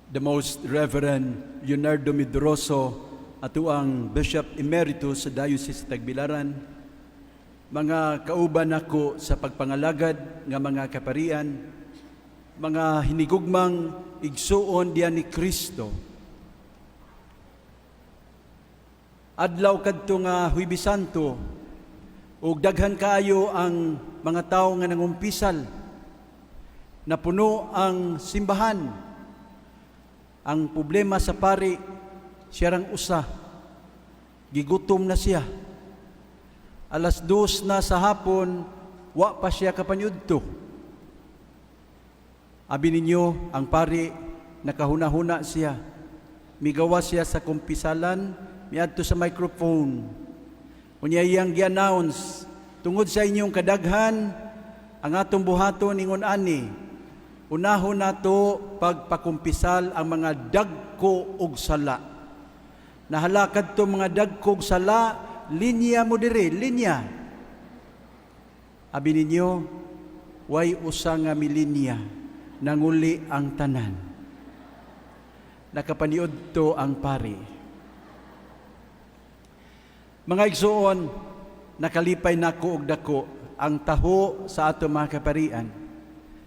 the Most Reverend Leonardo Medroso, ato ang Bishop Emeritus sa Diocese sa Tagbilaran, mga kauban ako sa pagpangalagad nga mga kaparian, mga hinigugmang igsuon diyan ni Kristo. Adlaw kadto nga Huwebes Santo, ug daghan kaayo ang mga tawo nga nangumpisal, napuno ang simbahan. Ang problema sa pari, siya rang usa, gigutom na siya. 2:00 na sa hapon, wa pa siya kapanyudto. Abi ninyo, ang pari, nakahuna-huna siya. Migawa siya sa kumpisalan, miadto sa microphone. Unya iyang gi-announce, tungod sa inyong kadaghan, ang atong buhaton ingon ani, unahon nato pagpakumpisal ang mga dagko ug sala. Nahalakad to mga dagko ug sala, linya mo dire, linya. Abi ninyo, way usa nga milinya, nanguli ang tanan. Nakapaniud to ang pari. Mga igsuon, nakalipay nako og dako ang taho sa ato mga kaparian.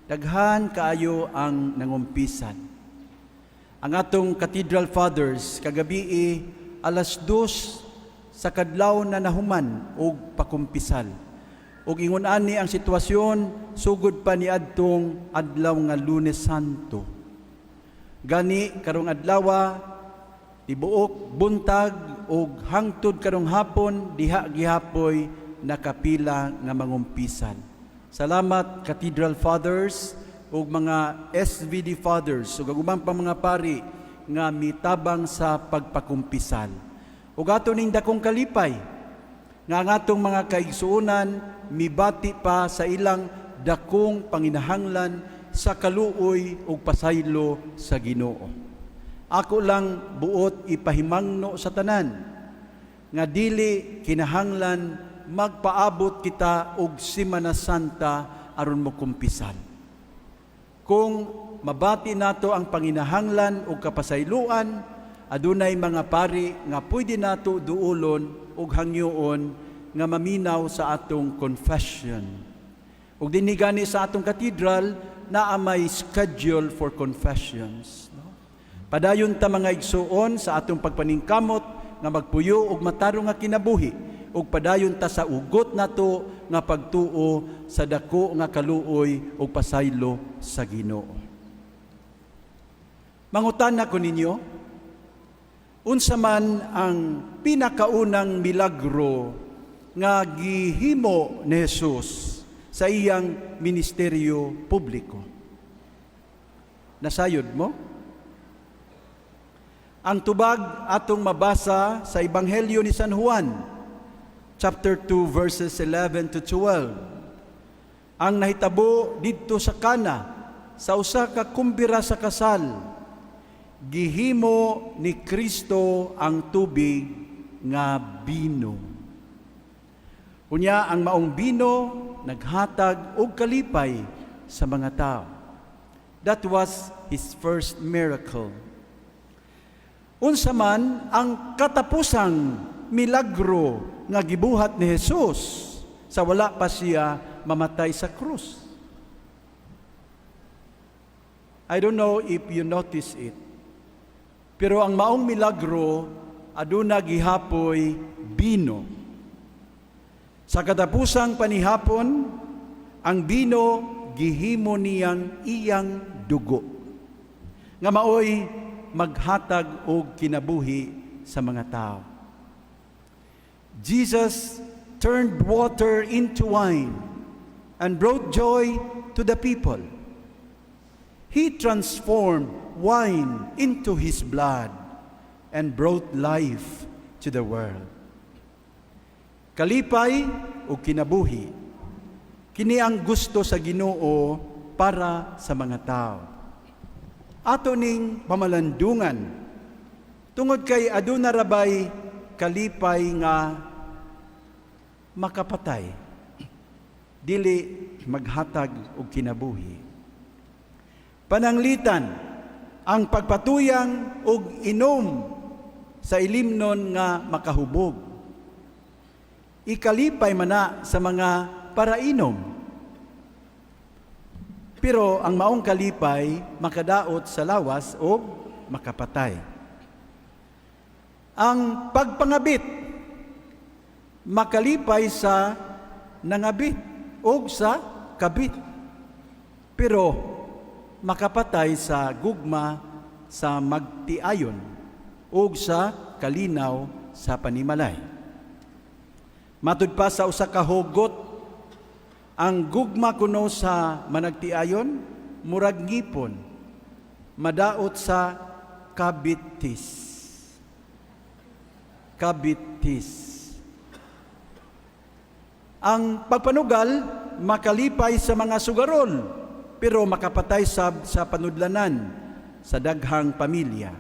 Daghan kaayo ang nangumpisan. Ang atong Cathedral Fathers kagabi 2:00 sa kadlaw na nahuman og pakumpisal. Ug ingon ani ang sitwasyon sugod pa ni adtong adlaw nga Lunes Santo. Gani karong adlaw tibuok buntag ug hangtod karong hapon diha gihapoy nakapila nga mangumpisan. Salamat Cathedral Fathers ug mga SVD Fathers ug ubang pa mga pari nga mitabang sa pagpakumpisal. Ug ato ning dakong kalipay nga ang atong mga kaigsuonan mibati pa sa ilang dakong panginahanglan sa kaluoy ug pasaylo sa Ginoo. Ako lang buot ipahimangno sa tanan nga dili kinahanglan magpaabot kita og Semana Santa aron mo kumpisan. Kung mabati nato ang panginahanglan ug kapasayloan, adunay mga pari nga pwede nato duolon ug hangyoon nga maminaw sa atong confession. Ug dinhi gani sa atong cathedral naa may schedule for confessions. Padayon ta mga igsuon sa atong pagpaningkamot nga magpuyo ug matarong nga kinabuhi. Ug padayon ta sa ugot nato nga pagtuo sa dako nga kaluoy ug pasaylo sa Ginoo. Mangutan ko ninyo, unsa man ang pinakaunang milagro nga gihimo ni Jesus sa iyang ministeryo publiko? Nasayod mo? Ang tubag atong mabasa sa Ebanghelyo ni San Juan, chapter 2, verses 11 to 12. Ang nahitabo didto sa Kana, sa usa ka kumbira sa kasal, gihimo ni Kristo ang tubig nga bino. Unya ang maong bino naghatag og kalipay sa mga tao. That was his first miracle. Unsa man ang katapusang milagro nga gibuhat ni Jesus sa wala pa siya mamatay sa krus. I don't know if you notice it, pero ang maong milagro aduna gihapoy bino. Sa katapusang panihapon, ang bino gihimo niyang iyang dugo nga maoy maghatag og kinabuhi sa mga tao. Jesus turned water into wine and brought joy to the people. He transformed wine into his blood and brought life to the world. Kalipay o kinabuhi, kini ang gusto sa Ginoo para sa mga tao. Ato ning pamalandungan, tungod kay aduna rabay kalipay nga makapatay, dili maghatag og kinabuhi. Pananglitan, ang pagpatuyang og inom sa ilimnon nga makahubog. Ikalipay mana sa mga parainom. Pero ang maong kalipay makadaot sa lawas o makapatay. Ang pagpangabit makalipay sa nangabit o sa kabit. Pero makapatay sa gugma sa magtiayon o sa kalinaw sa panimalay. Matud pa sa usa ka hugot, ang gugma kuno sa managtiayon murag ngipon, madaot sa kabitis. Kabitis. Ang pagpanugal makalipay sa mga sugarol, pero makapatay sa panudlanan sa daghang pamilya.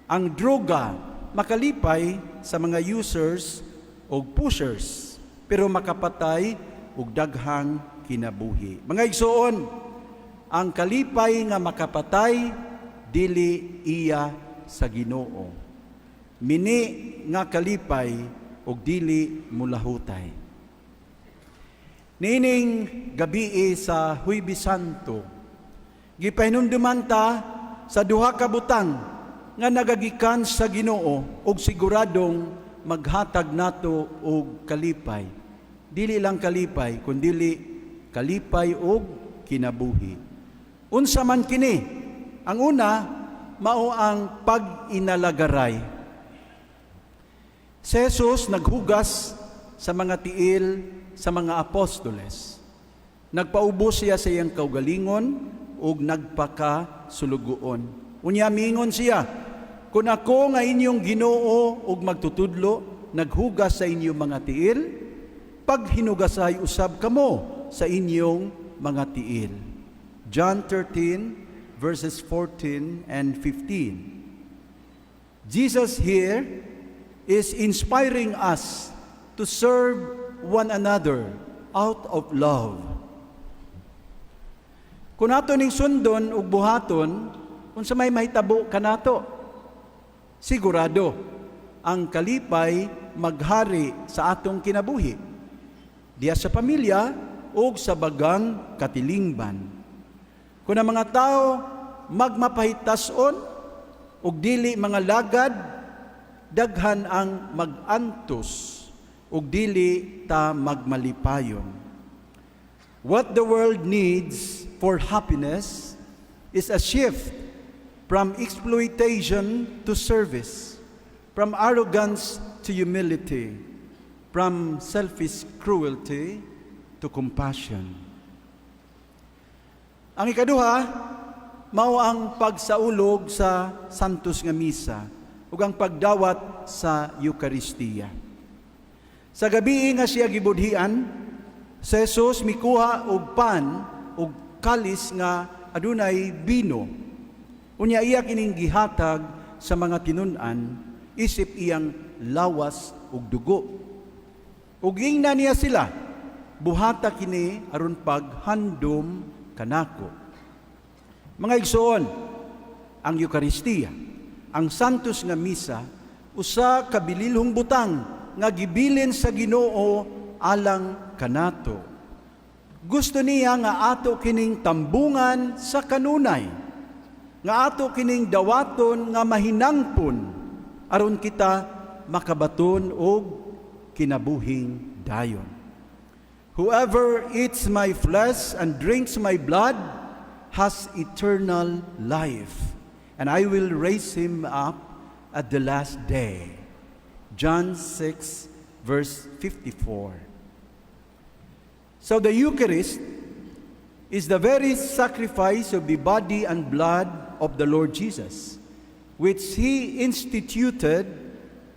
Ang droga makalipay sa mga users o pushers, pero makapatay og daghang kinabuhi. Mga igsoon, ang kalipay nga makapatay dili iya sa Ginoo. Mini nga kalipay og dili mulahutay. Nining gabi sa Huwebes Santo, gipahinumduman ta sa duha ka butang nga nagagikan sa Ginoo og siguradong maghatag nato og kalipay. Dili lang kalipay, kundi kalipay og kinabuhi. Unsa man kini? Ang una, mao ang pag-inalagaray. Si Jesus naghugas sa mga tiil sa mga apostoles. Nagpaubos siya sa iyang kaugalingon ug nagpakasulugoon. Unya mingon siya, kung ako nga inyong Ginoo ug magtutudlo, naghugas sa inyong mga tiil, pag hinugasay usab kamo sa inyong mga tiil. John 13 verses 14 and 15. Jesus here is inspiring us to serve one another out of love. Kung ato ning sundon ug buhaton, unsa may mahitabo kanato? Sigurado, ang kalipay maghari sa atong kinabuhi, diya sa pamilya o sa bagang katilingban. Kung ang mga tao magmapahitason ug dili mga lagad, daghan ang magantos ug dili ta magmalipayon. What the world needs for happiness is a shift from exploitation to service, from arrogance to humility, from selfish cruelty to compassion. Ang ikaduha, mao ang pagsaulog sa santos nga misa ug ang pagdawat sa Eucharistia. Sa gabi nga siya gibudhian, si Jesus mikuha og pan ug kalis nga adunay bino. Unya iya kining gihatag sa mga tinun-an isip iyang lawas ug dugo. Ug ingna niya sila, buhata kini aron paghandom kanako. Mga igsoon, ang Eucharistia, ang santos nga misa, usa ka bililhong butang nga gibilin sa Ginoo alang kanato. Gusto niya nga ato kining tambungan sa kanunay, nga ato kining dawaton nga mahinangpon aron kita makabaton og kinabuhing dayon. Whoever eats my flesh and drinks my blood has eternal life, and I will raise him up at the last day. John 6, verse 54. So the Eucharist is the very sacrifice of the body and blood of the Lord Jesus, which He instituted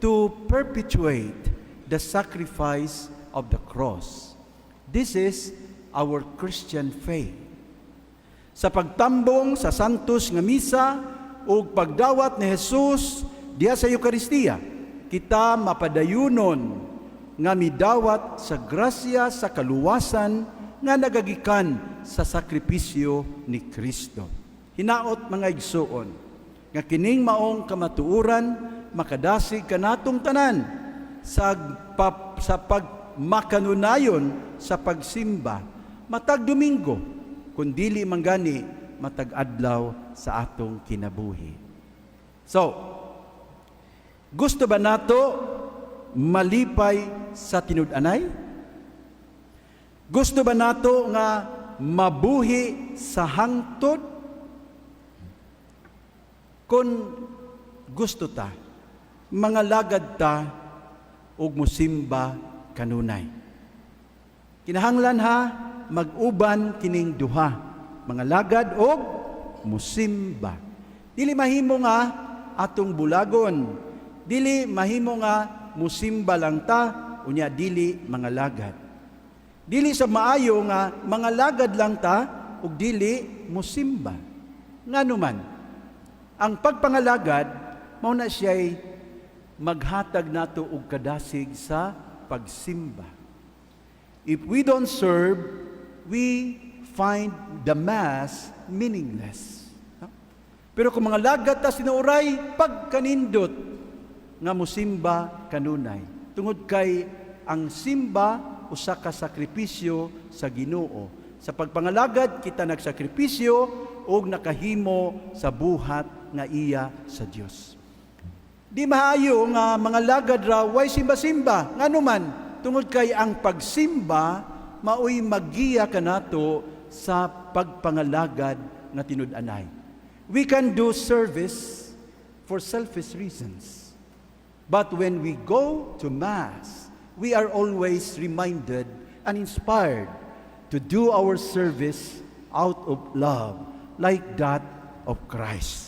to perpetuate the sacrifice of the cross. This is our Christian faith. Sa pagtambong sa santos nga misa o pagdawat ni Jesus diya sa Eucharistia, kita mapadayunon nga midawat sa grasya sa kaluwasan nga nagagikan sa sakripisyo ni Kristo. Hinaot mga igsuon, nga kining maong kamatuoran makadasig kanatong tanan sa pagmakanunayon sa pagsimba matag Domingo, kundili manggani matag adlaw sa atong kinabuhi. So, gusto ba nato malipay sa tinud-anay? Gusto ba nato nga mabuhi sa hangtod? Kung gusto ta, mga lagad ta ug musimba kanunay. Kinahanglan ha, mag-uban kining duha, mga lagad ug musimba. Dili mahimo nga atong bulagon, dili mahimo nga musimba lang ta, unya dili mga lagad. Dili sa maayo nga mga lagad lang ta ug dili musimba. Nganuman, ang pagpangalagad mao na siya'y maghatag nato og kadasig sa pagsimba. If we don't serve, we find the Mass meaningless. Pero kung mga lagad ta sinuuray, pagkanindot nga musimba kanunay. Tungod kay ang simba usa ka sakripisyo sa Ginoo. Sa pagpangalagad kita nagsakripisyo og nakahimo sa buhat nga iya sa Dios. Di maayo nga mga lagad raw way simba-simba nganuman tungod kay ang pagsimba maoy maggiya kanato sa pagpangalagad nga tinud-anay. We can do service for selfish reasons. But when we go to Mass, we are always reminded and inspired to do our service out of love, like that of Christ.